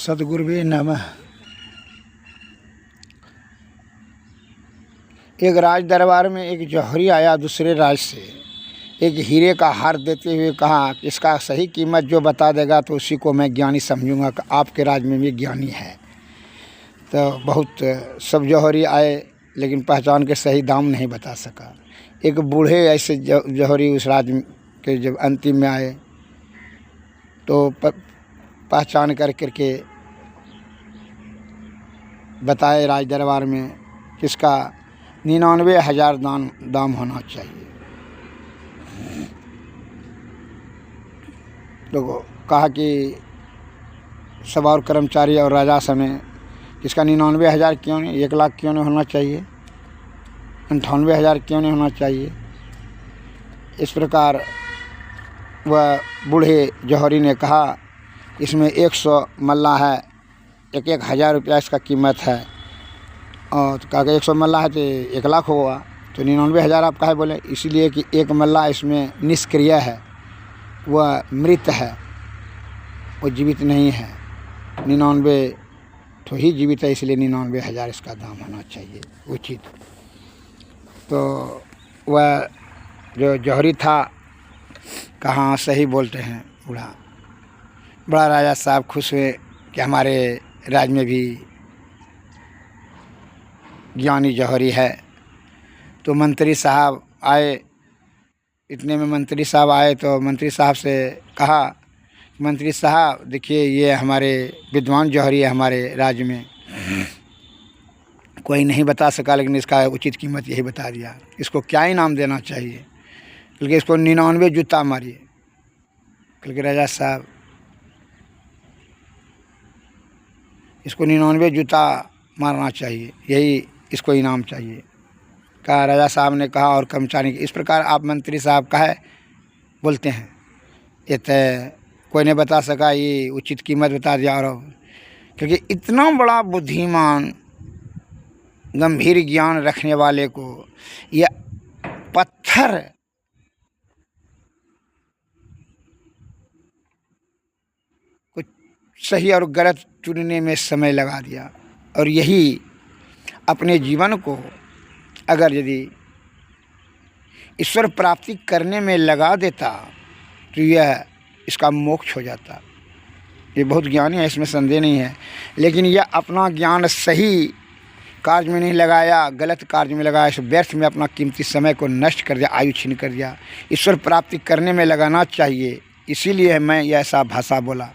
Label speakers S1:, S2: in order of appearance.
S1: सद्गुरुवे नमः। एक राज दरबार में एक जौहरी आया दूसरे राज से, एक हीरे का हार देते हुए कहा कि इसका सही कीमत जो बता देगा तो उसी को मैं ज्ञानी समझूंगा कि आपके राज में भी ज्ञानी है। तो बहुत सब जौहरी आए लेकिन पहचान के सही दाम नहीं बता सका। एक बूढ़े ऐसे जौहरी उस राज के जब अंतिम में आए तो पहचान करके बताए राज दरबार में किसका 99,000 दाम होना चाहिए। तो कहा कि सब और कर्मचारी और राजा समय किसका 99,000 क्यों नहीं, 1 लाख क्यों नहीं होना चाहिए, 98,000 क्यों नहीं होना चाहिए। इस प्रकार वह बूढ़े जौहरी ने कहा इसमें 100 मल्ला है, 1,000 रुपया इसका कीमत है। और तो कहा कि 100 मल्ला है तो 1 लाख होगा, तो 99,000 आप काहे बोले, इसीलिए कि एक मल्ला इसमें निष्क्रिय है, वह मृत है, वो जीवित नहीं है। 99 तो ही जीवित है, इसलिए 99,000 इसका दाम होना चाहिए उचित। तो वह जो जौहरी था कहाँ सही बोलते हैं बड़ा राजा साहब खुश हुए कि हमारे राज में भी ज्ञानी जौहरी है। तो मंत्री साहब आए, इतने में मंत्री साहब आए तो मंत्री साहब से कहा मंत्री साहब देखिए ये हमारे विद्वान जौहरी है, हमारे राज्य में कोई नहीं बता सका लेकिन इसका उचित कीमत यही बता दिया, इसको क्या इनाम देना चाहिए। बल्कि इसको 99 जूता मारिए। बल्कि राजा साहब इसको 99 जूता मारना चाहिए, यही इसको इनाम चाहिए। कहा राजा साहब ने कहा और कर्मचारी इस प्रकार आप मंत्री साहब कहे बोलते हैं, ये तो कोई नहीं बता सका, ये उचित कीमत बता दिया। और क्योंकि इतना बड़ा बुद्धिमान गंभीर ज्ञान रखने वाले को यह पत्थर कुछ सही और गलत चुनने में समय लगा दिया। और यही अपने जीवन को अगर यदि ईश्वर प्राप्ति करने में लगा देता तो यह इसका मोक्ष हो जाता। ये बहुत ज्ञानी है, इसमें संदेह नहीं है, लेकिन यह अपना ज्ञान सही कार्य में नहीं लगाया, गलत कार्य में लगाया, इस व्यर्थ में अपना कीमती समय को नष्ट कर दिया, आयु छीन कर दिया। ईश्वर प्राप्ति करने में लगाना चाहिए, इसीलिए मैं यह ऐसा भाषा बोला।